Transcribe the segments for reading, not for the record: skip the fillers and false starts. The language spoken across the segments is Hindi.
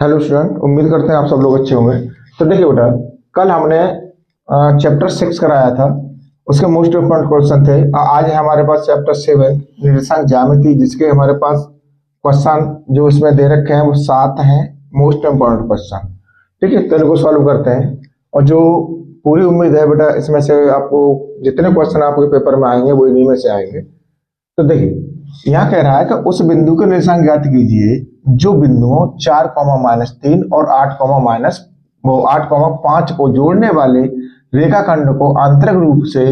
हेलो स्टूडेंट, उम्मीद करते हैं आप सब लोग अच्छे होंगे। तो देखिए बेटा, कल हमने चैप्टर 6 कराया था। उसके मोस्ट इम्पोर्टेंट क्वेश्चन थे। आज है हमारे पास चैप्टर 7 निर्देशांक ज्यामिति, जिसके हमारे पास क्वेश्चन जो इसमें दे रखे हैं वो 7 हैं मोस्ट इम्पोर्टेंट क्वेश्चन। ठीक है, तो इनको सॉल्व करते हैं। और जो पूरी उम्मीद है बेटा, इसमें से आपको जितने क्वेश्चन आपके पेपर में आएंगे वो इन्हीं में से आएंगे। तो देखिए, यहाँ कह रहा है कि उस बिंदु के निर्देशांक ज्ञात कीजिए जो बिंदुओं 4, -3 और 8, 5 को जोड़ने वाले रेखाखंड को आंतरिक रूप से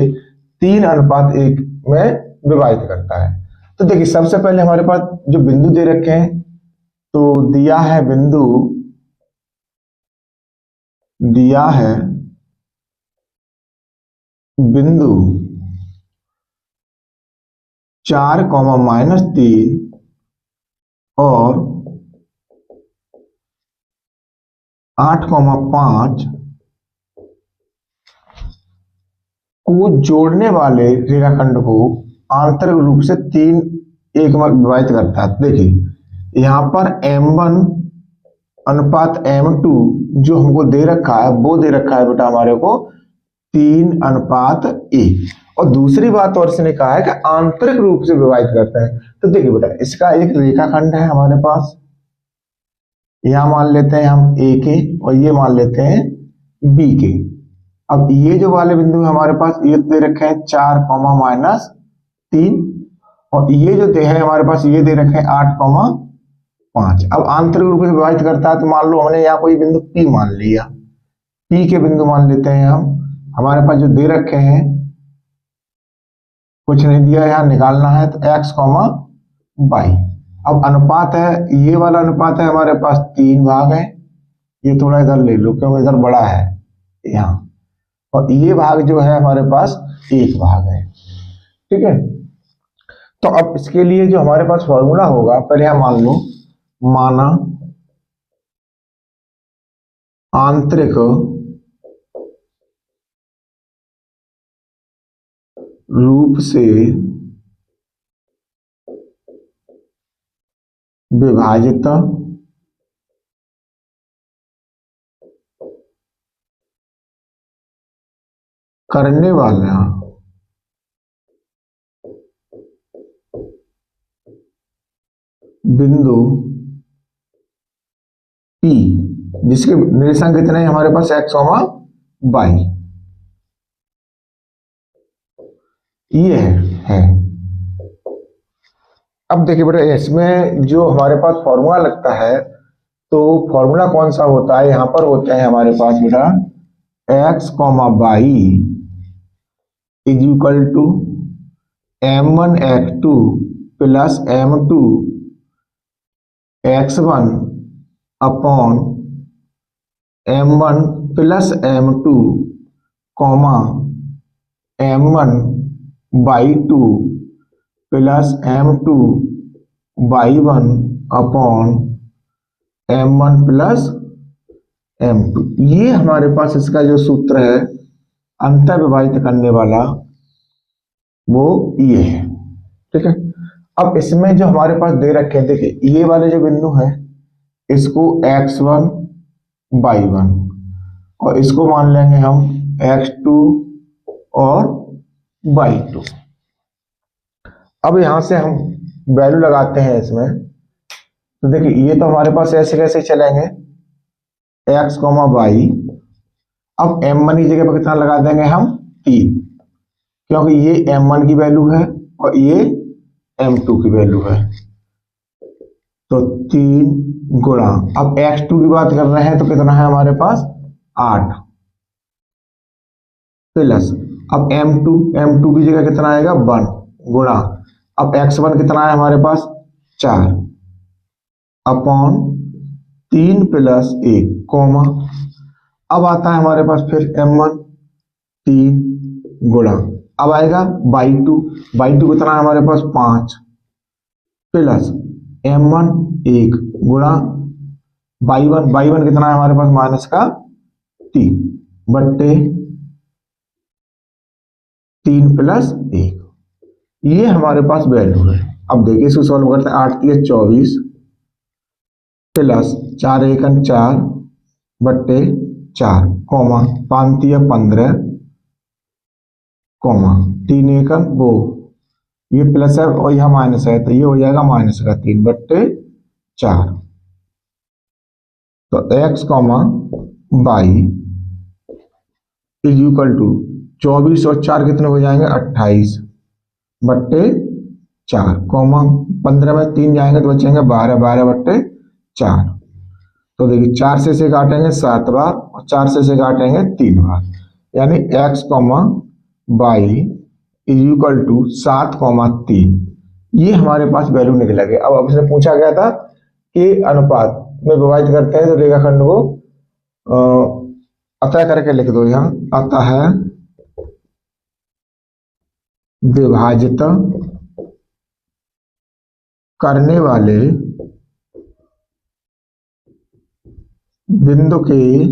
3:1 में विभाजित करता है। तो देखिए, सबसे पहले हमारे पास जो बिंदु दे रखे हैं, तो दिया है बिंदु 4, -3 और 8, 5 को जोड़ने वाले रेखाखंड को आंतरिक रूप से 3:1 में विभाजित करता है। देखिए, यहाँ पर M1 अनुपात M2 जो हमको दे रखा है वो दे रखा है बेटा हमारे को 3:1। और दूसरी बात और इसने कहा है कि आंतरिक रूप से विभाजित करते हैं। तो देखिए बेटा, इसका एक रेखाखंड है हमारे पास, यहां मान लेते हैं हम A के और ये मान लेते हैं B के। अब ये जो वाले बिंदु हमारे पास ये दे रखे हैं 4, -3 और ये जो दे है हमारे पास ये दे रखे हैं 8, 5। अब आंतरिक रूप से विभाजित करता है, तो मान लो हमने यहाँ कोई बिंदु P मान लिया, P के बिंदु मान लेते हैं हम। हमारे पास जो दे रखे हैं, कुछ नहीं दिया, यहाँ निकालना है तो x, y। अब अनुपात है, ये वाला अनुपात है हमारे पास 3 भाग है। ये थोड़ा इधर ले लो क्योंकि इधर बड़ा है यहाँ, और ये भाग जो है हमारे पास 1 भाग है। ठीक है, तो अब इसके लिए जो हमारे पास फॉर्मूला होगा, पहले हम मान लो, माना आंतरिक रूप से विभाजित करने वाला बिंदु P, जिसके निर्देशांक कितने हैं हमारे पास x, y, ये है। अब देखिए बेटा, इसमें जो हमारे पास फॉर्मूला लगता है, तो फॉर्मूला कौन सा होता है, यहां पर होते हैं हमारे पास बेटा x, y is equal to M1 x2 plus M2 x1 upon M1 plus M2 comma M1 y2 plus M2 y1 upon M1 plus M2। ये हमारे पास इसका जो सूत्र है अंतर विभाजित करने वाला, वो ये है। ठीक है, अब इसमें जो हमारे पास दे रखे हैं, देखिए ये वाले जो बिंदु है इसको x1 y1 और इसको मान लेंगे हम x2 और y2। अब यहां से हम वैल्यू लगाते हैं इसमें, तो देखिए ये तो हमारे पास ऐसे कैसे चलेंगे x, y। अब M1 की जगह पर कितना लगा देंगे हम 3, क्योंकि ये M1 की वैल्यू है और ये M2 की वैल्यू है, तो 3 गुणा, अब x2 की बात कर रहे हैं तो कितना है हमारे पास 8 प्लस, अब M2 की जगह कितना आएगा 1 गुणा, अब x1 कितना है हमारे पास 4 अपॉन 3 प्लस 1 कॉमा, अब आता है हमारे पास फिर M1 3 गुणा, अब आएगा y2 कितना है हमारे पास 5 प्लस M1 1 गुणा y1 कितना है हमारे पास माइनस का 3 बट्टे 3 प्लस 1। ये हमारे पास वैल्यू है। अब देखिए इसको सॉल्व करते हैं, 8 3 24 प्लस 4 एकन 4 बट्टे 4 कॉमा 5 तिया 15 कॉमा 3 एकन वो ये प्लस है और यहाँ माइनस है तो ये हो जाएगा माइनस का 3 बट्टे 4। तो x comma y is equal to 24 और 4 कितने हो जाएंगे 28 बट्टे 4 कॉमा 15 में 3 जाएंगे तो बचेंगे 12 12 बट्टे 4। तो देखिए 4 से इसे काटेंगे 7 बार और 4 से इसे काटेंगे 3 बार यानी x comma y is equal to 7,3 ये हमारे पास वैल्यू निकला गया। अब हमसे पूछा गया था कि अनुपात में विभाजित करते हैं तो रेखाखंड को अतः करके लिख दो। यहाँ अतः विभाजित करने वाले बिंदु के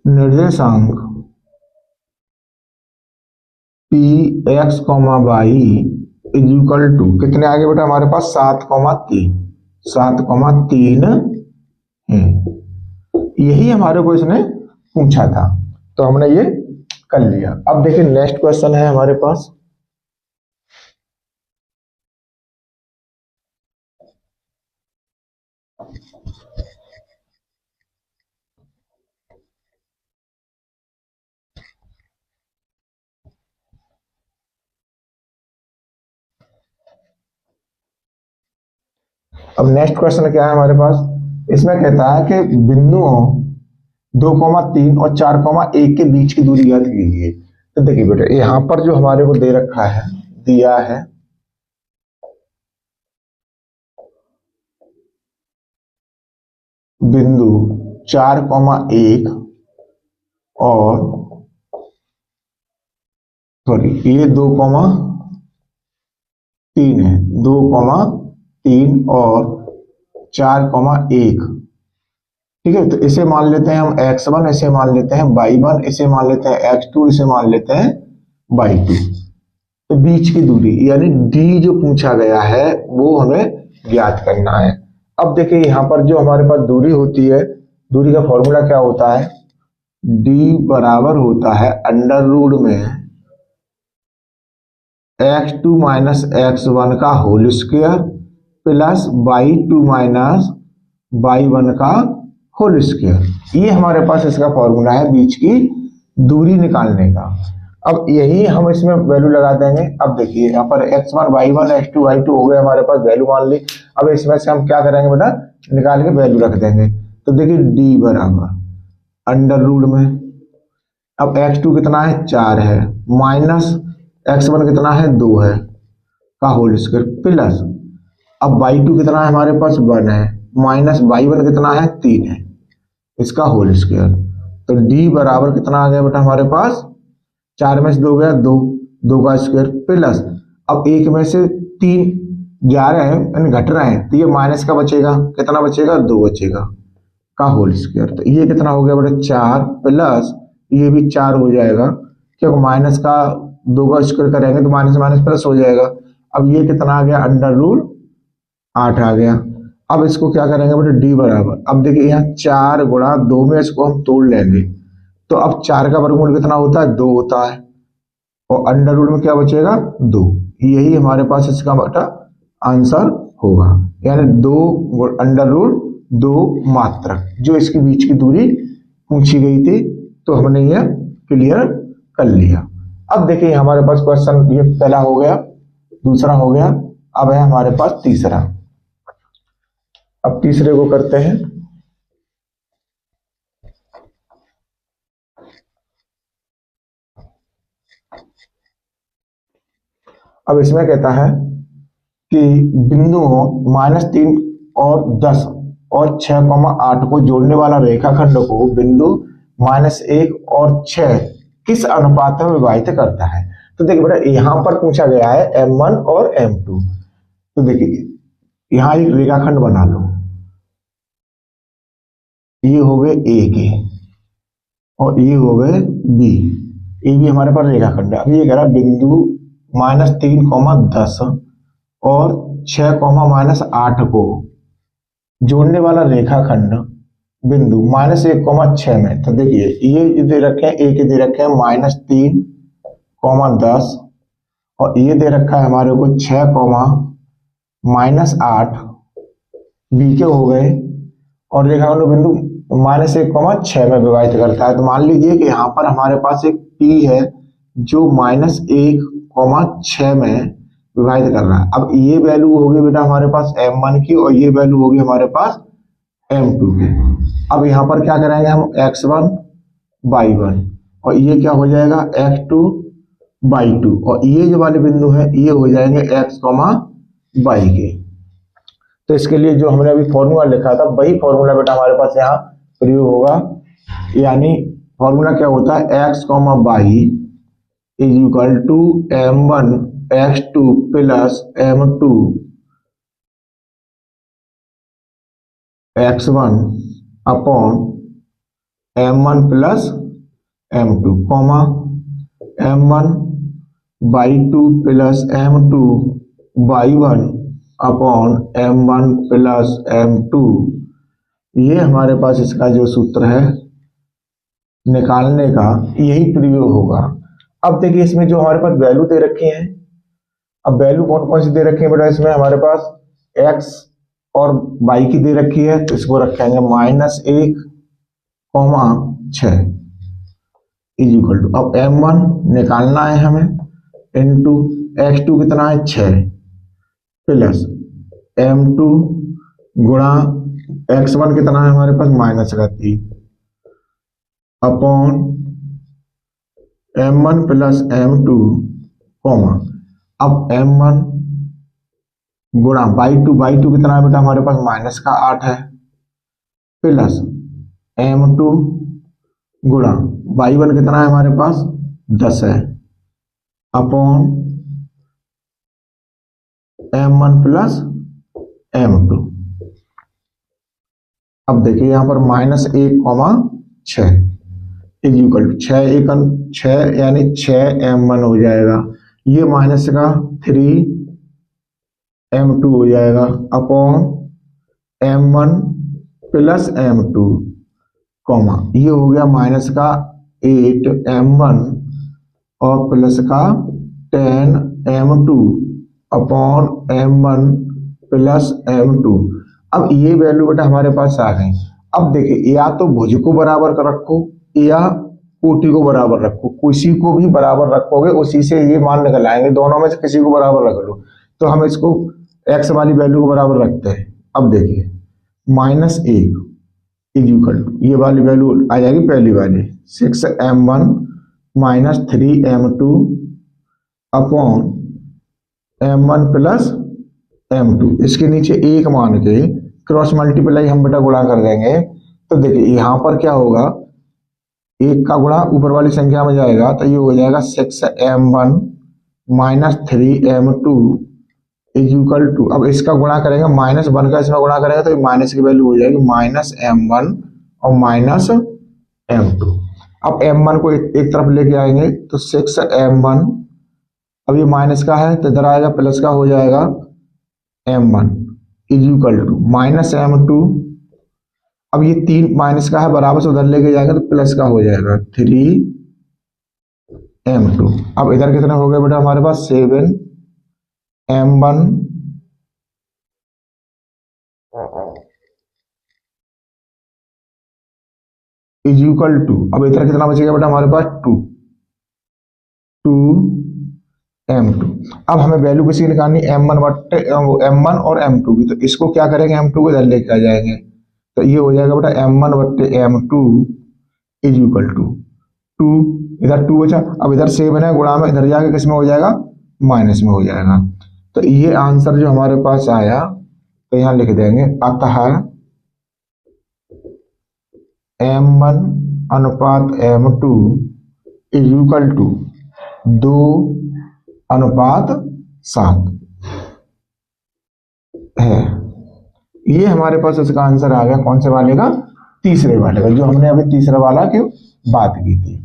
निर्देशांक P x comma y is equal to कितने आगे बेटा हमारे पास 7,3 है। यही हमारे को इसने पूछा था तो हमने ये कर लिया। अब देखिए नेक्स्ट क्वेश्चन है हमारे पास। अब नेक्स्ट क्वेश्चन क्या है हमारे पास। इसमें कहता है कि बिंदुओं 2,3 और 4,1 के बीच की दूरी ज्ञात कीजिए। तो देखिए बेटा यहाँ पर जो हमारे को दे रखा है दिया है बिंदु 4,1 और सॉरी ये 2,3 है 2,3 और 4,1 ठीक है। तो इसे मान लेते हैं हम x1 इसे मान लेते हैं y1 इसे मान लेते हैं x2 इसे मान लेते हैं y2। तो बीच की दूरी यानी d जो पूछा गया है वो हमें ज्ञात करना है। अब देखिए यहाँ पर जो हमारे पास दूरी होती है दूरी का फॉर्मूला क्या होता है d बराबर होता है अंडर रूट में x2 माइनस x1 का whole square plus y2 minus y1 का होल स्क्वायर। ये हमारे पास इसका फॉर्मूला है बीच की दूरी निकालने का। अब यही हम इसमें वैल्यू लगा देंगे। अब देखिए यहाँ पर x1 y1 x2 y2 हो गए हमारे पास वैल्यू मान ली। अब इसमें से हम क्या करेंगे बेटा निकाल के वैल्यू रख देंगे। तो देखिए d बराबर अंडर रूट में अब x2 कितना है 4 है माइनस x1 कितना है 2 है का होल स्क्वायर प्लस अब y2 कितना है हमारे पास 1 है माइनस y1 कितना है 3 है इसका होल स्क्वायर। तो d बराबर कितना आ गया बेटा हमारे पास 4 में से 2 गया 2 2 का स्क्वायर प्लस अब 1 में से 3 जा रहे हैं यानी घट रहे हैं तो ये माइनस का बचेगा कितना बचेगा 2 बचेगा का होल स्क्वायर। तो ये कितना हो गया बेटा 4 प्लस ये भी 4 हो जाएगा क्योंकि माइनस का 2 का स्क्वायर करेंगे तो माइनस माइनस प्लस हो जाएगा। अब ये कितना आ गया अंडर रूट 8 आ गया। अब इसको क्या करेंगे बेटा d बराबर अब देखिए यहाँ 4 गुणा 2 में इसको हम तोड़ लेंगे तो अब 4 का वर्गमूल कितना होता है 2 होता है और अंडर रूट में क्या बचेगा 2। यही हमारे पास इसका बेटा आंसर होगा यानी 2 अंडर रूट 2 मात्रक जो इसके बीच की दूरी पूछी गई थी। तो हमने ये क्लियर कर लिया। अब देखिए हमारे पास क्वेश्चन ये पहला हो गया दूसरा हो गया अब है हमारे पास तीसरा। अब तीसरे को करते हैं। अब इसमें कहता है कि बिंदुओं -3 और 10 और 6,8 को जोड़ने वाला रेखाखंड को बिंदु -1 और 6 किस अनुपात में विभाजित करता है। तो देखिए बेटा यहां पर पूछा गया है M1 और M2। तो देखिए यहां एक रेखाखंड बना लो ये हो गए ए के और ये हो गए बी ये भी हमारे पास रेखाखंड है। अब ये कह रहा है बिंदु -3, 10 और 6, -8 को जोड़ने वाला रेखाखंड बिंदु -1,6 में, तो देखिए ये दे रखे हैं, ए के दे रखे हैं -3,10 और ये दे रखा है हमारे को 6,-8 बी के हो गए, और रेखाखंड बिंदु -1,6 में विभाजित करता है। तो मान लीजिए कि यहाँ पर हमारे पास एक पी है जो -1,6 में विभाजित कर रहा है। अब ये वैल्यू होगी बेटा हमारे पास m1 की, और ये वैल्यू होगी हमारे पास m2 की। अब यहाँ पर क्या करेंगे हम x1 y1, और ये क्या हो जाएगा x2 y2, और ये जो वाले बिंदु है ये हो जाएंगे x, y के। तो इसके लिए जो हमने अभी फॉर्मूला लिखा था वही फॉर्मूला बेटा हमारे पास यहाँ प्रयोग होगा, यानी फॉर्मूला क्या होता है x, y is equal to m1 x2 plus m2 x1 upon m1 plus m2, m1 y2 plus m2 y1 upon m1 plus m2। ये हमारे पास इसका जो सूत्र है निकालने का यही प्रयोग होगा। अब देखिए इसमें जो हमारे पास वैल्यू दे रखी है, अब वैल्यू कौन कौन सी दे रखी है बेटा, इसमें हमारे पास x और y की दे रखी है, तो इसको रखेंगे -1, 6 इज इक्वल टू, अब m1 निकालना है हमें इंटू x2 कितना है 6 प्लस m2 गुणा x1 कितना है हमारे पास -3 अपॉन m1 प्लस m2 अब m1 गुणा y2 कितना है बेटा हमारे पास -8 है प्लस m2 गुणा y1 कितना है हमारे पास 10 है अपॉन m1 प्लस m2। अब देखिए यहाँ पर -1, 6 इज इक्वल टू 6 यानी 6m1 हो जाएगा, ये माइनस का 3m2 हो जाएगा अपॉन m1 प्लस m2, ये हो गया माइनस का 8m1 और प्लस का 10m2 upon m1 plus m2। अब ये वैल्यू बेटा हमारे पास आ गई। अब देखिए या तो भुज को बराबर कर रखो या कोटि को बराबर रखो, किसी को भी बराबर रखोगे उसी से ये मान निकल आएंगे, दोनों में से किसी को बराबर रख लो। तो हम इसको x वाली वैल्यू को बराबर रखते हैं। अब देखिए -1 इज इक्वल टू ये वाली वैल्यू आ जाएगी पहली वाली 6m1 -3m2 upon m1 plus m2, इसके नीचे 1 मान के क्रॉस मल्टीप्लाई हम बेटा गुणा कर देंगे। तो देखिए यहाँ पर क्या होगा, 1 का गुणा ऊपर वाली संख्या में जाएगा तो ये हो जाएगा 6m1 -3m2 is equal to, अब इसका गुणा करेंगे -1 का इसमें गुणा करेंगे तो माइनस की वैल्यू हो जाएगी -m1 और -m2। अब m1 को एक तरफ लेके आएंगे तो 6m1, अब ये माइनस का है तो इधर आएगा प्लस का हो जाएगा m1 is equal to -m2, अब ये 3 माइनस का है बराबर से उधर लेके जाएंगे तो प्लस का हो जाएगा 3m2। अब इधर कितना हो गया बेटा हमारे पास 7m1 इज इक्वल टू, अब इधर कितना बचेगा बेटा हमारे पास 2m2। अब हमें वैल्यू किसी की निकालनी m1 और m2 की, तो इसको क्या करेंगे m2 को इधर लेके आ जाएंगे तो ये हो जाएगा बेटा m1/m2 इज इक्वल टू 2, इधर 2 बचा, अब इधर 7 है गुणा में इधर जाके किस में हो जाएगा माइनस में हो जाएगा। तो ये आंसर जो हमारे पास आया तो यहाँ लिख देंगे अतः m1 अनुपात m2 इज इक्वल टू 2:7 है। ये हमारे पास इसका आंसर आ गया कौन से वाले का, तीसरे वाले का, जो हमने अभी तीसरा वाला की बात की थी।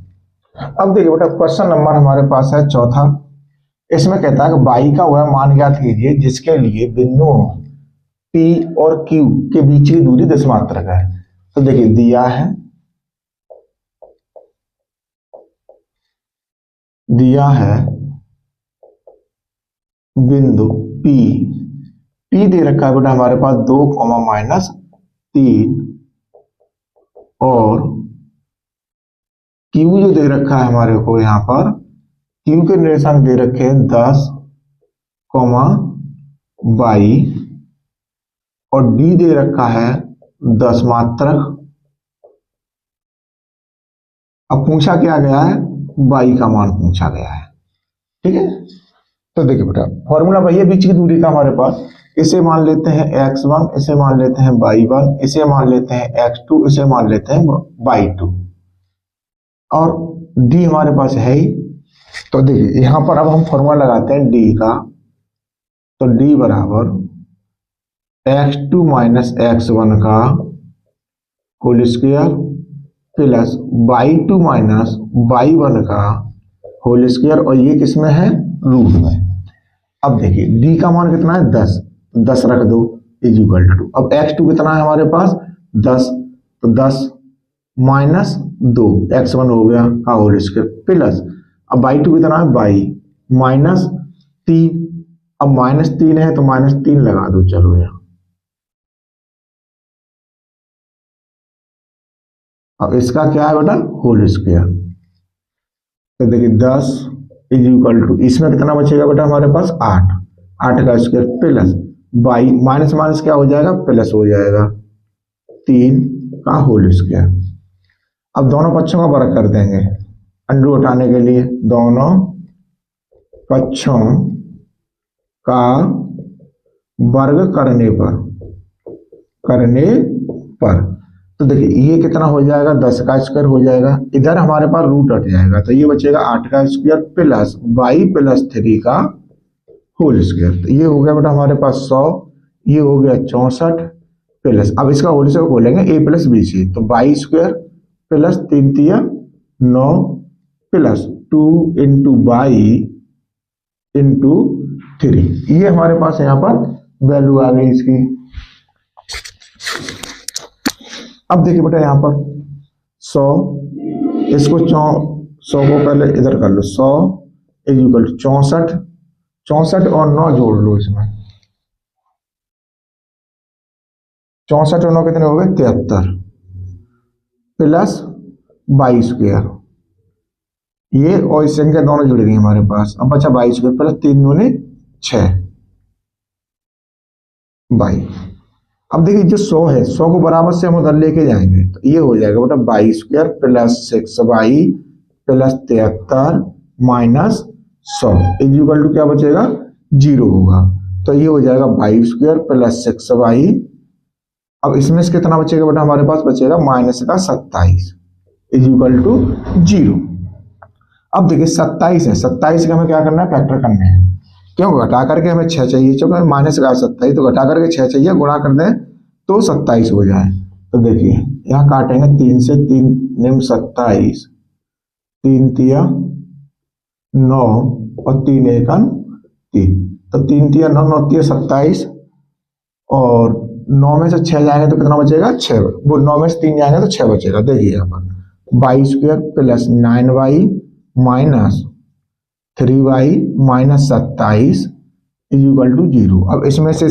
अब देखिए बेटा क्वेश्चन नंबर हमारे पास है चौथा। इसमें कहता है कि y का वह मान ज्ञात कीजिए जिसके लिए बिंदुओं P और Q के बीच की दूरी 10 मात्रक है। तो देखिए दिया है बिंदु P दे रखा है बेटा हमारे पास 2, -3 और Q जो दे रखा है हमारे को यहाँ पर Q के निर्देशांक दे रखे हैं 10, 22 और D दे रखा है 10 मात्रक। अब पूछा क्या गया है, y का मान पूछा गया है। ठीक है, तो देखिए बेटा फॉर्मूला वही है बीच की दूरी का हमारे पास। इसे मान लेते हैं x1, इसे मान लेते हैं y1, इसे मान लेते हैं x2, इसे मान लेते हैं y2 और d हमारे पास है ही। तो देखिए यहां पर अब हम फॉर्मूला लगाते हैं d का। तो d बराबर x2 माइनस x1 का whole square plus y2 minus y1 का होल स्क्वायर और ये किसमें है, रूट में। अब देखिए d का मान कितना है 10, 10 रख दो इज इक्वल टू, अब x2 कितना है हमारे पास 10, तो 10 माइनस 2 x1 हो गया का होल स्क्वायर प्लस अब y2 कितना है y माइनस 3, अब -3 है तो -3 लगा दो। चलो यहाँ अब इसका क्या है बेटा होल स्क्वायर। तो देखिए 10 इज इक्वल टू इसमें कितना बचेगा बेटा हमारे पास 8, 8 का square plus y minus minus क्या हो जाएगा प्लस हो जाएगा 3 का होल स्क्वायर। अब दोनों पक्षों का वर्ग कर देंगे अंडू हटाने के लिए, दोनों पक्षों का वर्ग करने पर तो देखिए ये कितना हो जाएगा 10 का स्क्वायर हो जाएगा, इधर हमारे पास रूट हट जाएगा तो ये बचेगा 8 का स्क्वायर प्लस y प्लस 3 का होल स्क्वायर। तो ये हो गया बेटा हमारे पास 100, ये हो गया 64 प्लस अब इसका होल स्क्वायर बोलेंगे a प्लस बी सी, तो y स्क्वायर प्लस 3 तिया 9 प्लस 2 इंटू y इंटू 3, ये हमारे पास यहाँ पर वैल्यू आ गई इसकी। अब देखिए बेटा यहाँ पर 100 इसको 100 को पहले इधर कर लो, 100 इज इक्वल टू 64, 64 और 9 जोड़ लो इसमें, 64 और 9 कितने हो गए 73 प्लस 22 स्क्वायर, ये और इस संख्या दोनों जुड़ गई हमारे पास। अब बचा 22 स्क्वायर प्लस 3 दूनी 6 22। अब देखिए जो 100 है 100 को बराबर से हम उधर लेके जाएंगे तो ये हो जाएगा बेटा 22 square plus 6y plus 73 minus 100 is equal to क्या बचेगा 0 होगा, तो ये हो जाएगा 22 स्क्वायर प्लस 6y। अब इसमें से कितना बचेगा बेटा हमारे पास बचेगा माइनस का 27 इज इक्वल टू 0। अब देखिए 27 है, 27 का हमें क्या करना है फैक्टर करने हैं, क्यों घटा करके हमें 6 चाहिए, क्योंकि माइनस का 27 तो घटा करके 6 चाहिए, गुणा कर दें तो 27 हो जाए। तो देखिए यहाँ काटेंगे 3 से 3 निम 27, 3 तिया 9 और 3 एकम 3, तो 3 तिया 9, 9 तिया 27 और 9 में से 6 जाएंगे तो कितना बचेगा 6, वो 9 में से 3 जाएंगे तो 6 बचेगा। देखिए यहाँ पर 22 square plus 9y minus 3y minus 27 is equal to 0। अब इसमें से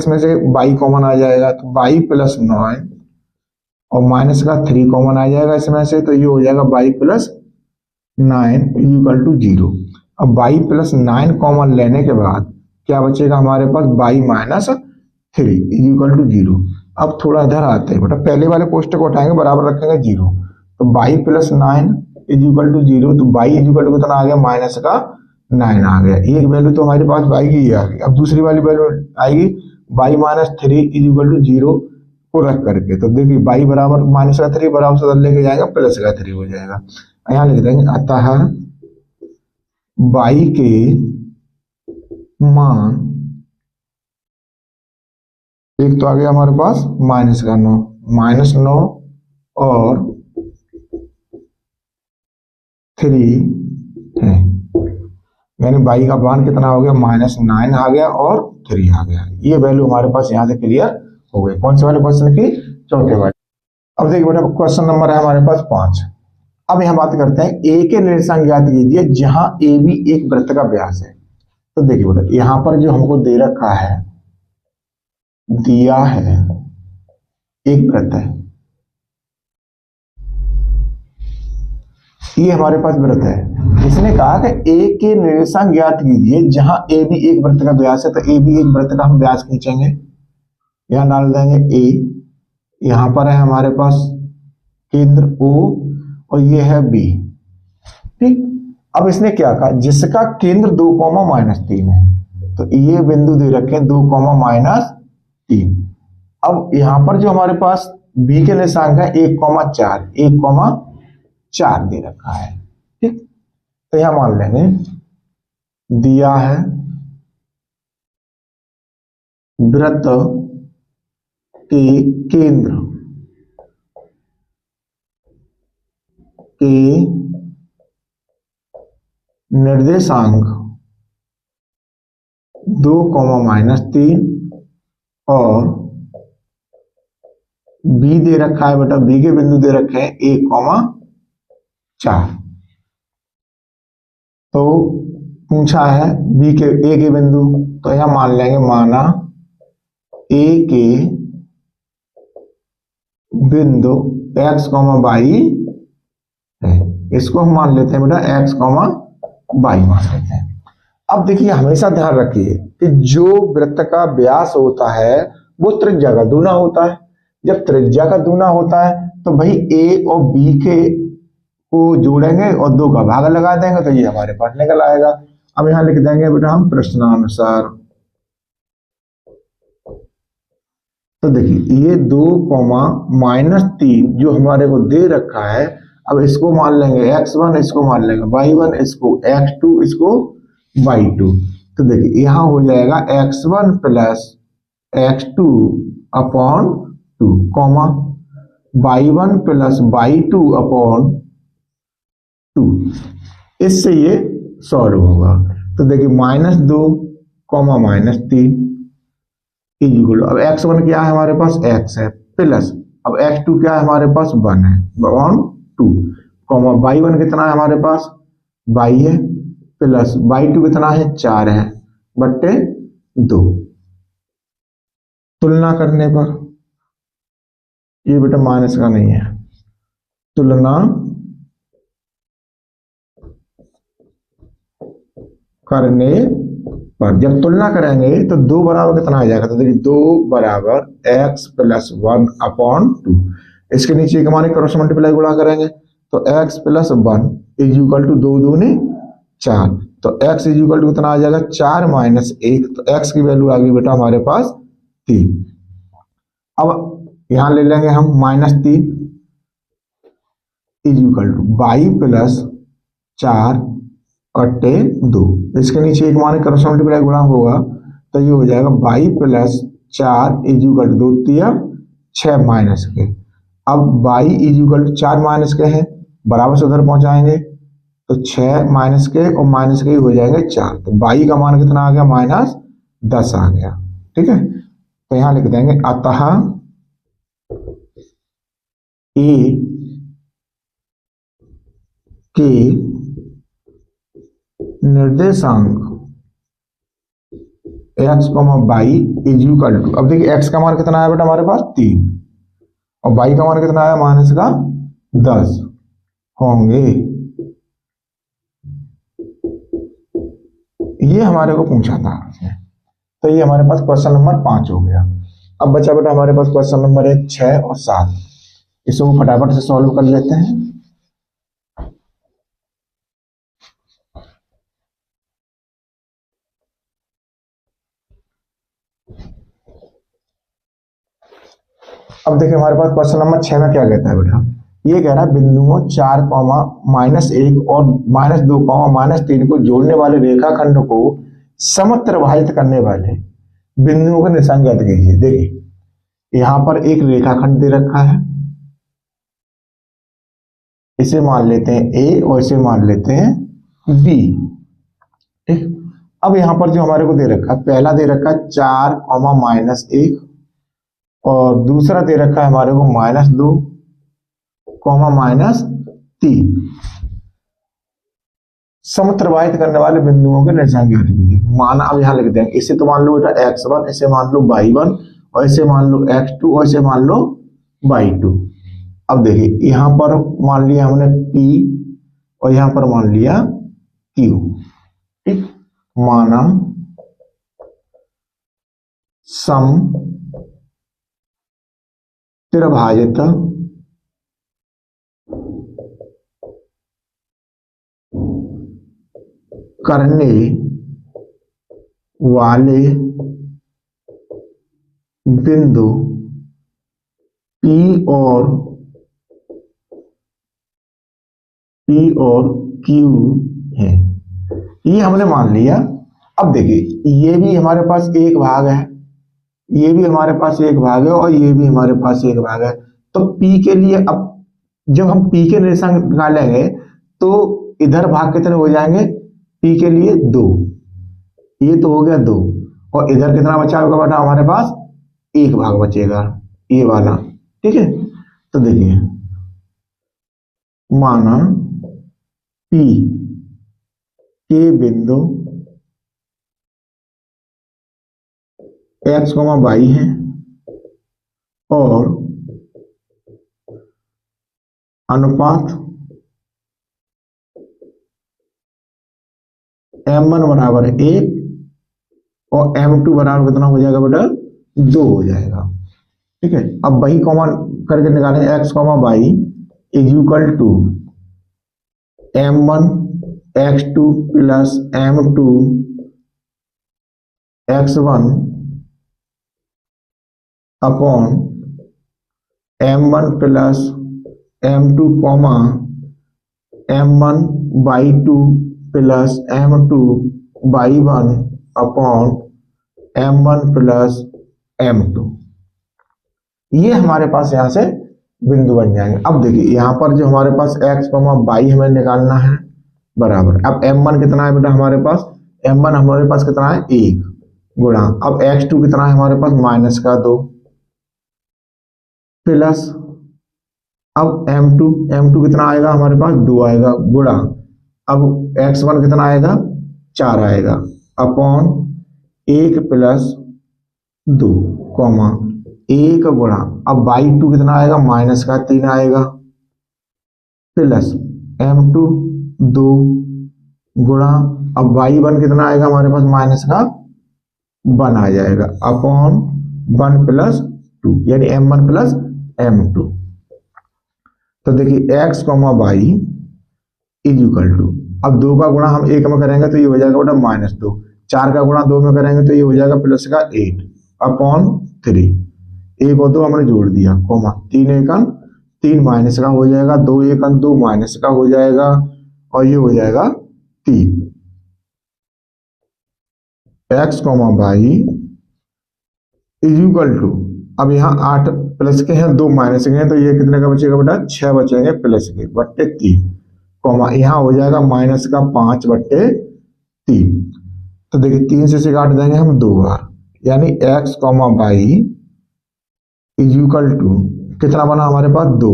y कॉमन आ जाएगा तो y प्लस 9 और माइनस का 3 कॉमन आ जाएगा इसमें से, तो ये हो जाएगा y plus 9 is equal to 0। अब y प्लस 9 कॉमन लेने के बाद क्या बचेगा हमारे पास y minus 3 is equal to 0। अब थोड़ा इधर आते हैं बेटा, पहले वाले पोस्टर को उठाएंगे बराबर रखेंगे 0, तो y plus 9 is equal to 0, तो y इज इक्वल टू कितना आ गया माइनस का 9 आ गया। एक वैल्यू तो हमारे पास y की आ गई, अब दूसरी वाली वैल्यू आएगी y minus 3 is equal to 0 को रख करके, तो देखिए y बराबर माइनस का 3 बराबर से लेके जाएगा प्लस का 3 हो जाएगा। यहाँ लिख देंगे अतः y के मान, एक तो आ गया हमारे पास माइनस का 9, माइनस 9 और 3 है, यानी y का मान कितना हो गया माइनस 9 आ गया और 3 आ गया। ये वैल्यू हमारे पास यहाँ से क्लियर हो गए। कौन से वाले क्वेश्चन की? चौथे वाले। अब देखिए बेटा क्वेश्चन नंबर है हमारे पास 5। अब यहाँ बात करते हैं ए के निर्देशांक ज्ञात कीजिए जहां ए बी एक वृत्त का व्यास है। तो देखिए बेटा यहाँ पर जो हमको दे रखा है, दिया है एक वृत्त है, ये हमारे पास वृत्त है। इसने कहा कि ए के निर्देशांक ज्ञात कीजिए जहां ए बी एक वृत्त का व्यास है। तो ए बी एक वृत्त का हम व्यास खींचेंगे, यहां डाल देंगे ए, यहां पर है हमारे पास केंद्र O और ये है B। ठीक, अब इसने क्या कहा, जिसका केंद्र 2,-3 है। तो ये बिंदु दे रखे हैं 2,-3। अब यहां पर जो हमारे पास B के निर्देशांक है 1,4, 1,4 दे रखा है। ठीक, तो यहां मान लेंगे दिया है वृत्त के केंद्र के निर्देशांक 2,-3 और बी दे रखा है बेटा, बी के बिंदु दे रखे हैं 1,4। तो पूछा है बी के ए के बिंदु, तो यहां मान लेंगे माना ए के बिंदु x, y है। इसको हम मान लेते हैं बेटा x, y मान लेते हैं। अब देखिए हमेशा ध्यान रखिए कि जो वृत्त का व्यास होता है वो त्रिज्या का दूना होता है। जब त्रिज्या का दूना होता है तो भाई a और b के को जोड़ेंगे और 2 का भाग लगा देंगे, तो ये हमारे पास निकल आएगा। अब यहां लिख देंगे बेटा हम प्रश्नानुसार। तो देखिए ये 2,-3 जो हमारे को दे रखा है, अब इसको मान लेंगे x1, इसको मान लेंगे y1, इसको x2, इसको y2। तो देखिए यहां हो जाएगा x1 plus x2 upon 2, comma y1 plus y2 upon 2। इससे ये सॉल्व होगा। तो देखिए -2, -3 इक्वल, अब x1 क्या है हमारे पास x है, प्लस अब x2 क्या है हमारे पास 1 है अपॉन 2, y1 कितना है हमारे पास y है, प्लस y2 कितना है 4 है बट्टे 2। तुलना करने पर ये बेटा माइनस का नहीं है, तुलना करने पर जब तुलना करेंगे तो 2 बराबर कितना आ जाएगा। तो देखिए 2 बराबर x प्लस 1 अपॉन 2। इसके नीचे एक हमारे क्रॉस मल्टीप्लाई गुणा करेंगे तो x plus 1 is equal to 2 दूनी 4। तो x इज इक्वल टू कितना आ जाएगा 4 माइनस 1। तो x की वैल्यू आ गई बेटा हमारे पास 3। अब यहां ले लेंगे हम -3 is equal to y plus 4 बट्टे 2। इसके नीचे एक माने क्रॉस मल्टीप्लाई गुणा होगा तो ये हो जाएगा y plus 4 is equal to 2 3 6 minus के। अब y is equal to 4 minus के हैं, बराबर से उधर पहुंचाएंगे तो 6 माइनस के और माइनस के हो जाएंगे 4। तो y का मान कितना आ गया -10 आ गया। ठीक है, तो यहां लिख देंगे अतः a के निर्देशांक x, y is equal to, अब देखिए x का मान कितना आया बेटा हमारे पास 3 और y का मान कितना आया -10 होंगे। ये हमारे को पूछा था। तो ये हमारे पास क्वेश्चन नंबर 5 हो गया। अब बचा बेटा हमारे पास क्वेश्चन नंबर 1, 6 और 7। इसको फटाफट से सॉल्व कर लेते हैं। अब देखिए हमारे पास क्वेश्चन नंबर 6 में क्या कहता है बेटा, ये कह रहा है बिंदुओं 4, -1 और -2, -3 को जोड़ने वाले रेखाखंड को समत्रिभाजित करने वाले बिंदुओं का निशान ज्ञात कीजिए। देखिए यहां पर एक रेखाखंड दे रखा है, इसे मान लेते हैं ए और इसे मान लेते हैं बी। ठीक, अब यहां पर जो हमारे को दे रखा है, पहला दे रखा है 4, -1 और दूसरा दे रखा है हमारे को -2 कॉमा -3। समत्रिभाजित करने वाले बिंदुओं के निर्देशांक ज्ञात कीजिए। माना अब यहाँ लिख देंगे, इसे तो मान लो बेटा x1, इसे मान लो y1, और इसे मान लो x2, और इसे मान लो y2। अब देखिए यहाँ पर मान लिया हमने P और यहाँ पर मान लिया Q। ठीक, माना सम त्रिभाजित करने वाले बिंदु P और Q है, ये हमने मान लिया। अब देखिए ये भी हमारे पास एक भाग है, ये भी हमारे पास एक भाग है, और ये भी हमारे पास एक भाग है। तो P के लिए अब जब हम P के निर्देशांक निकालेंगे तो इधर भाग कितने हो जाएंगे? P के लिए 2, ये तो हो गया 2, और इधर कितना बचा होगा बेटा हमारे पास? एक भाग बचेगा, ये वाला। ठीक है, तो देखिए माना P के बिंदु x, y है और अनुपात m1 बराबर 1 और m2 बराबर कितना हो जाएगा बेटा? 2 हो जाएगा। ठीक है, अब वही कॉमन करके निकालें, x, y is equal to m1 x2 plus m2 x1 upon m1 plus m2 comma m1 y2 plus m2 y1 upon m1 plus m2। ये हमारे पास यहां से बिंदु बन जाएंगे। अब देखिए यहाँ पर जो हमारे पास x, y हमें निकालना है बराबर, अब m1 कितना है बेटा हमारे पास? m1 हमारे पास कितना है? 1 गुणा, अब x2 कितना है हमारे पास? -2 प्लस, अब m2 कितना आएगा हमारे पास? 2 आएगा गुणा, अब x1 कितना आएगा? 4 आएगा अपॉन 1 प्लस 2 कॉमा 1 गुणा, अब y2 कितना आएगा? -3 आएगा प्लस m2 2 गुणा, अब y1 कितना आएगा हमारे पास? -1 आ जाएगा अपॉन 1 प्लस 2 यानी m1 प्लस m2। तो देखिए x, y is equal to, अब 2 का गुणा हम 1 में करेंगे तो ये हो जाएगा बेटा -2, 4 का गुणा 2 में करेंगे तो ये हो जाएगा +8 अपॉन 3, 1 और 2 हमने जोड़ दिया कॉमा 3 एकन 3 माइनस का हो जाएगा, 2 एकन 2 माइनस का हो जाएगा, और ये हो जाएगा 3। x, y is equal to, अब यहाँ 8 प्लस के हैं 2 माइनस के हैं, तो ये कितने का बचेगा बेटा? 6 बचेंगे प्लस के बट्टे 3 कॉमा यहाँ हो जाएगा -5 बट्टे 3। तो देखिए 3 से काट देंगे हम 2 बार, यानी x, y is equal to कितना बना हमारे पास? 2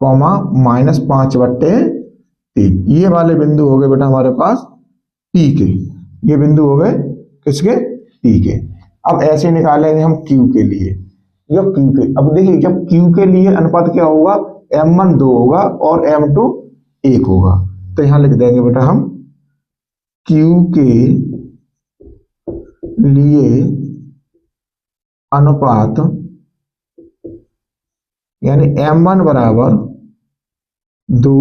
कॉमा -5 बट्टे 3। ये वाले बिंदु हो गए बेटा हमारे पास P के, ये बिंदु हो गए किसके? P के। अब ऐसे निकालेंगे हम Q के लिए, जब Q के, अब देखिए जब Q के लिए अनुपात क्या होगा? m1 2 होगा और m2 1 होगा, तो यहां लिख देंगे बेटा हम Q के लिए अनुपात यानी m1 बराबर 2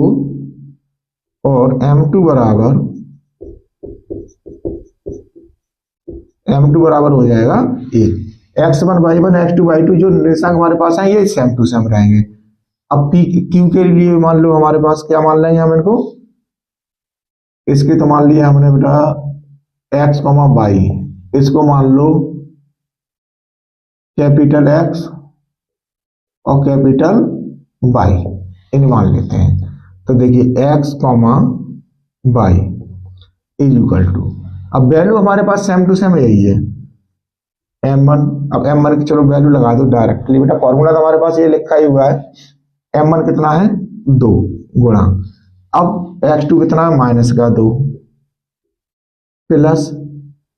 और m2 बराबर हो जाएगा 1। x1 y1 x2 y2 जो निर्देशांक हमारे पास है ये सेम टू सेम रहेंगे। अब Q के लिए मान लो हमारे पास क्या मान लेंगे हम इनको, इसके तो मान लिया हमने बेटा x, y, इसको मान लो कैपिटल X और कैपिटल Y, इन मान लेते हैं। तो देखिए x, y is equal to, अब वैल्यू हमारे पास सेम टू सेम यही है, m1, अब m1 की चलो वैल्यू लगा दो डायरेक्टली बेटा, फॉर्मूला तो हमारे पास ये लिखा ही हुआ है, m1 कितना है 2 गुणा, अब x2 कितना है -2 प्लस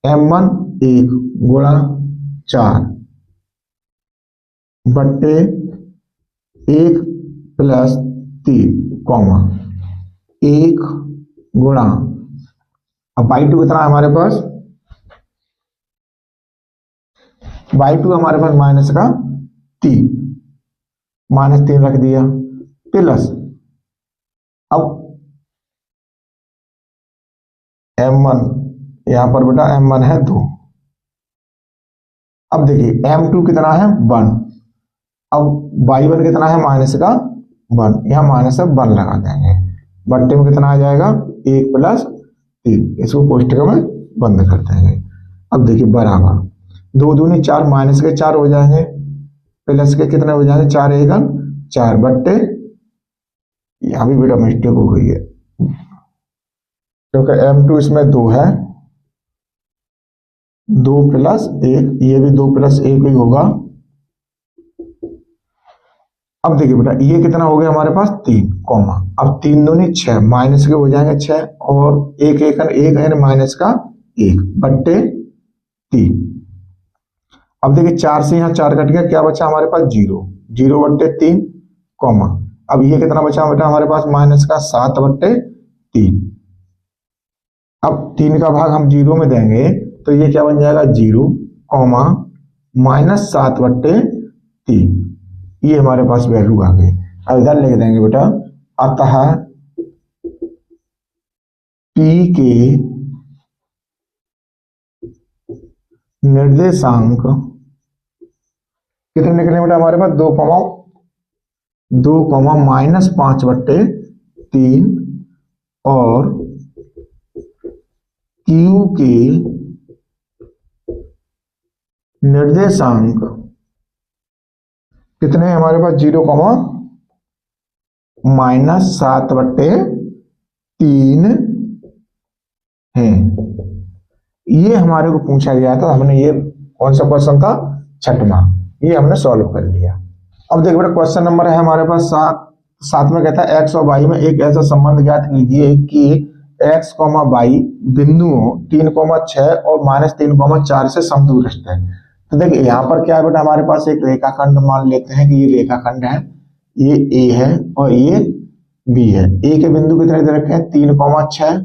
m1 1 गुणा 4 बट्टे 1 प्लस 3 कॉमा 1 गुणा, अब y2 कितना है हमारे पास, y2 हमारे पास -3 रख दिया प्लस, अब m1 यहां पर बेटा m1 है 2, अब देखिए m2 कितना है 1, अब y1 कितना है -1, यहां -1 लगा देंगे, बट्टे में कितना आ जाएगा 1 प्लस 3, इसको कोष्टक में बंद कर देंगे। अब देखिए बराबर 2 दूनी 4, माइनस के 4 हो जाएंगे, प्लस के कितने हो जाएंगे 4 1 4 बट्टे, यहां भी बेटा मिस्टेक हो गई है क्योंकि m2 इसमें 2 है, 2 प्लस 1, ये भी 2 प्लस 1 ही होगा। अब देखिए बेटा ये कितना हो गया हमारे पास 3 कॉमा, अब 3 दूनी 6, माइनस के हो जाएंगे 6 और 1 1 1 माइनस का 1 बट्टे 3। अब देखिए 4 से यहाँ 4 कट गया, क्या बचा हमारे पास 0, 0 बट्टे 3 कॉमा, अब ये कितना बचा बेटा हमारे पास माइनस का 7 बट्टे 3। अब 3 का भाग हम 0 में देंगे तो ये क्या बन जाएगा 0 कॉमा -7 बट्टे 3, ये हमारे पास वैल्यू आ गई। अब इधर लिख देंगे बेटा, अतः P के निर्देशांक कितने निकले बेटा हमारे पास 2 -5 बट्टे 3 और Q के निर्देशांक कितने हमारे पास 0 -7 बट्टे 3 है। ये हमारे को पूछा गया था, हमने ये कौन सा क्वेश्चन था 6वां, ये हमने सॉल्व कर लिया। अब देखिए बेटा क्वेश्चन नंबर है हमारे पास 7 में कहता है x और y में एक ऐसा संबंध ज्ञात कीजिए कि x, y बिंदुओं 3,6 और -3,4 से समदूरस्थ है। तो देखिए यहाँ पर क्या है बेटा हमारे पास एक रेखाखंड मान लेते हैं कि ये रेखाखंड है, ये A है और ये B है। A के बिंदु कितने दे रखे हैं 3,6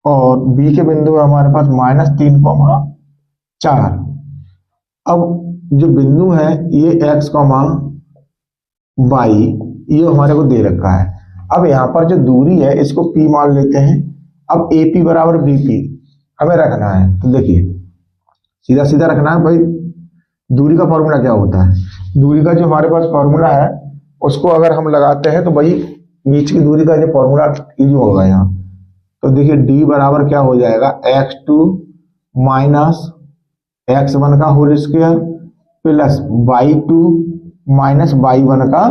और B के बिंदु है हमारे पास -3,4। अब जो बिंदु है ये x, y ये हमारे को दे रखा है। अब यहाँ पर जो दूरी है इसको P मान लेते हैं। अब AP बराबर BP हमें रखना है, तो देखिए सीधा सीधा रखना है भाई। दूरी का फॉर्मूला क्या होता है, दूरी का जो हमारे पास फॉर्मूला है उसको अगर हम लगाते हैं तो भाई बीच की दूरी का जो फॉर्मूला यूज होगा यहाँ, तो देखिए D बराबर क्या हो जाएगा x2 माइनस x1 का whole square plus y2 minus y1 का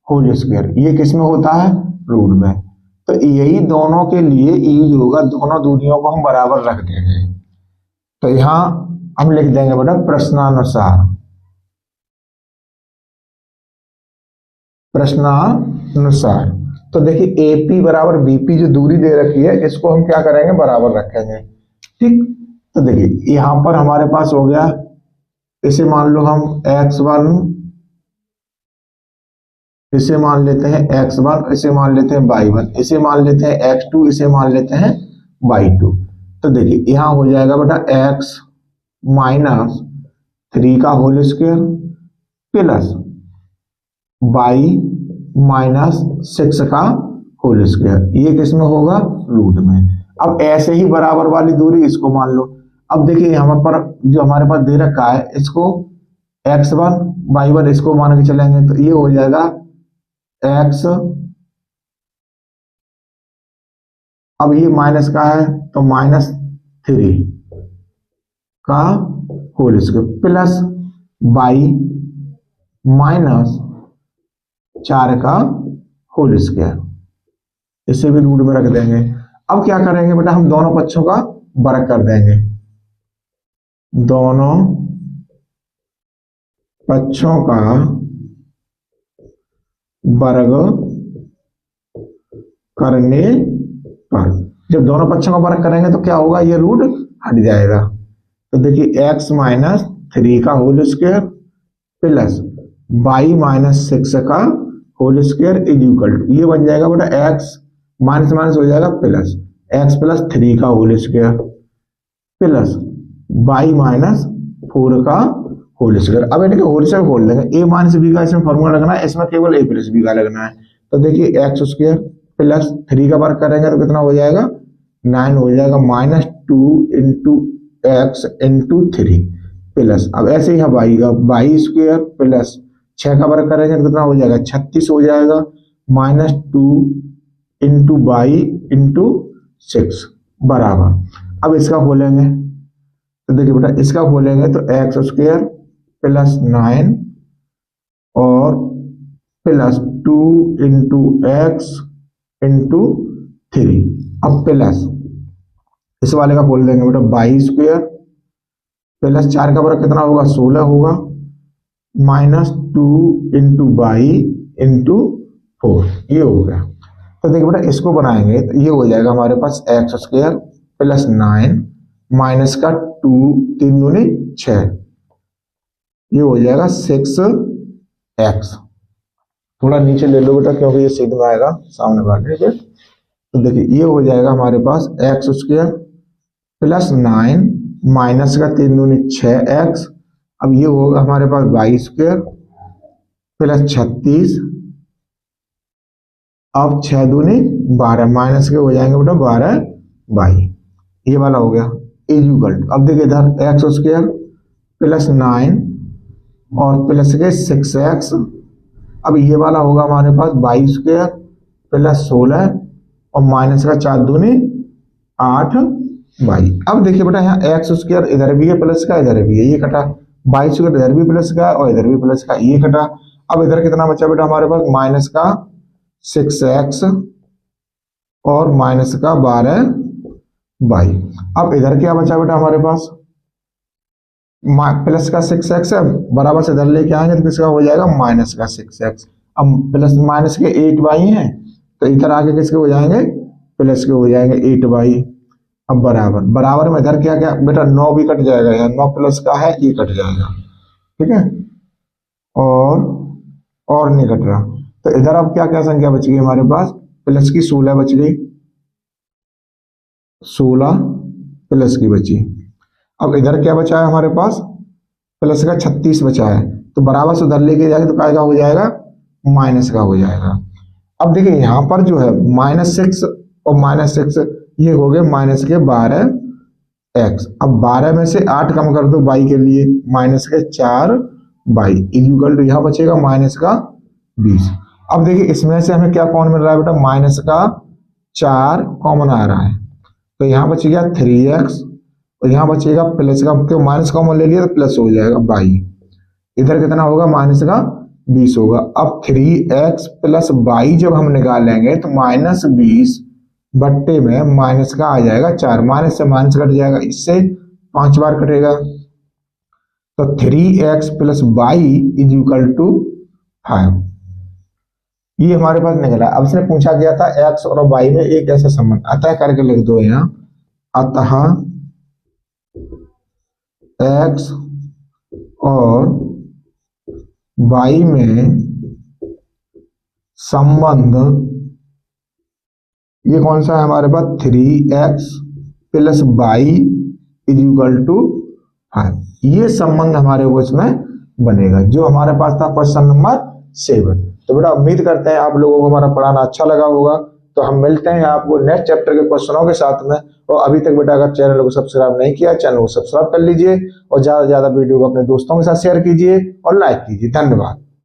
होल स्क्वायर। ये किस में होता है रूट में, तो यही दोनों के लिए यूज होगा, दोनों दूरियों को हम बराबर रख देंगे। तो यहां हम लिख देंगे बेटा प्रश्नानुसार। तो देखिए AP बराबर BP जो दूरी दे रखी है इसको हम क्या करेंगे बराबर रखेंगे, ठीक। तो देखिए यहां पर हमारे पास हो गया, इसे मान लो हम x1, इसे मान लेते हैं x1, इसे मान लेते हैं y1, इसे मान लेते हैं x2, इसे मान लेते हैं y2। तो देखिए यहां हो जाएगा बेटा x -3 का होल स्क्वायर प्लस y -6 का होल स्क्वायर, ये किसमें होगा रूट में। अब ऐसे ही बराबर वाली दूरी इसको मान लो। अब देखिए यहाँ पर जो हमारे पास दे रखा है इसको x1 y1 इसको मान के चलेंगे तो ये हो जाएगा x, अब ये माइनस का है तो -3 का होल स्क्वायर प्लस y -4 का होल स्क्वायर, इसे भी रूट में रख देंगे। अब क्या करेंगे बेटा हम दोनों पक्षों का वर्ग कर देंगे, दोनों पक्षों का वर्ग करने पर, जब दोनों पक्षों का वर्ग करेंगे तो क्या होगा, ये रूट हट जाएगा। तो देखिए x माइनस 3 का whole square plus y minus 6 का whole square is equal to, ये बन जाएगा बेटा x माइनस माइनस हो जाएगा प्लस x प्लस 3 का whole square plus y minus 4 का होल स्क्वायर। अब इनके होल स्क्वायर बोल देंगे, a माइनस b का इसमें फॉर्मूला लगना है, इसमें केवल a प्लस b का लगना है। तो देखिए x स्क्वायर प्लस 3 का वर्ग करेंगे तो कितना हो जाएगा, 9 हो जाएगा, minus 2 into x into 3 plus, अब ऐसे ही है y का, y स्क्वायर प्लस 6 का वर्ग करेंगे तो कितना हो जाएगा, 36 हो जाएगा, माइनस 2 इंटू वाई इंटू 6 बराबर। अब इसका खोलेंगे तो देखिए बेटा, इसका खोलेंगे तो एक्स स्क्वायर प्लस 9 और प्लस 2 इंटू एक्स इंटू 3, अब प्लस इस वाले का बोल देंगे बेटा वाई स्क्वायर प्लस 4 का वर्ग कितना होगा, 16 होगा, माइनस 2 इंटू वाई इंटू 4, ये हो गया। तो देखिए बेटा, इसको बनाएंगे तो ये हो जाएगा हमारे पास एक्स स्क्वायर प्लस 9 माइनस का 2, 3 दूनी 6, ये हो जाएगा 6x। थोड़ा नीचे ले लो बेटा क्योंकि ये सीध में आएगा सामने वाले पे। तो देखिए ये हो जाएगा हमारे पास एक्स स्क्वायर प्लस 9 माइनस का 3 दूनी 6x, अब ये होगा हमारे पास वाई स्क्वायर प्लस 36, अब 6 दूनी 12, माइनस के हो जाएंगे बेटा 12 वाई, ये वाला हो गया इज इक्वल। अब देखिए इधर एक्स स्क्वायर प्लस 9 और प्लस के 6x, अब ये वाला होगा हमारे पास वाई स्क्वायर प्लस 16 और माइनस का 4 दूनी 8 वाई। अब देखिए बेटा यहाँ एक्स स्क्वायर इधर भी है प्लस का, इधर भी है, ये कटा, वाई स्क्वायर इधर भी प्लस का और इधर भी प्लस का, ये कटा। अब इधर कितना बचा बेटा हमारे पास, माइनस का 6x और माइनस का 12 वाई। अब इधर क्या बचा बेटा हमारे पास, प्लस का 6x है, बराबर से इधर लेके आएंगे तो किसका हो जाएगा, माइनस का 6x। अब प्लस माइनस के 8 वाई है तो इधर आगे किसके हो जाएंगे, प्लस के हो जाएंगे 8 वाई। अब बराबर बराबर में इधर क्या क्या बेटा, 9 भी कट जाएगा, यहाँ 9 प्लस का है, ये कट जाएगा, ठीक है, और नहीं कट रहा। तो इधर अब क्या क्या संख्या बच गई हमारे पास, प्लस की 16 बच गई, 16 प्लस की बची। अब इधर क्या बचा है हमारे पास, प्लस का 36 बचा है, तो बराबर से उधर लेके जाएंगे तो काय का हो जाएगा, माइनस का हो जाएगा। अब देखिए यहाँ पर जो है -6 और -6 ये हो गए माइनस के 12x। अब 12 में से 8 कम कर दो y के लिए, माइनस के 4 y इक्वल टू यहाँ बचेगा माइनस का 20। अब देखिए इसमें से हमें क्या कॉमन मिल रहा है बेटा, माइनस का 4 कॉमन आ रहा है, तो यहाँ बच गया 3x और यहाँ बचेगा प्लस का, क्यों माइनस कॉमन ले लिया तो प्लस हो जाएगा y, इधर कितना होगा, माइनस का 20 होगा। अब 3x प्लस y जब हम निकालेंगे तो -20 बट्टे में माइनस का आ जाएगा 4, माइनस से माइनस कट जाएगा, इससे 5 बार कटेगा, तो 3x plus y is equal to 5, ये हमारे पास निकला। अब इसने पूछा गया था x और y में एक ऐसा संबंध, अतः करके लिख दो यहाँ, अतः x और y में संबंध, ये कौन सा है हमारे पास, 3x plus y is equal to 5, ये संबंध हमारे को इसमें बनेगा जो हमारे पास था क्वेश्चन नंबर 7। तो बेटा उम्मीद करते हैं आप लोगों को हमारा पढ़ाना अच्छा लगा होगा। तो हम मिलते हैं आपको नेक्स्ट चैप्टर के क्वेश्चनों के साथ में। और अभी तक बेटा अगर चैनल को सब्सक्राइब नहीं किया, चैनल को सब्सक्राइब कर लीजिए और ज्यादा से ज्यादा वीडियो को अपने दोस्तों के साथ शेयर कीजिए और लाइक कीजिए। धन्यवाद।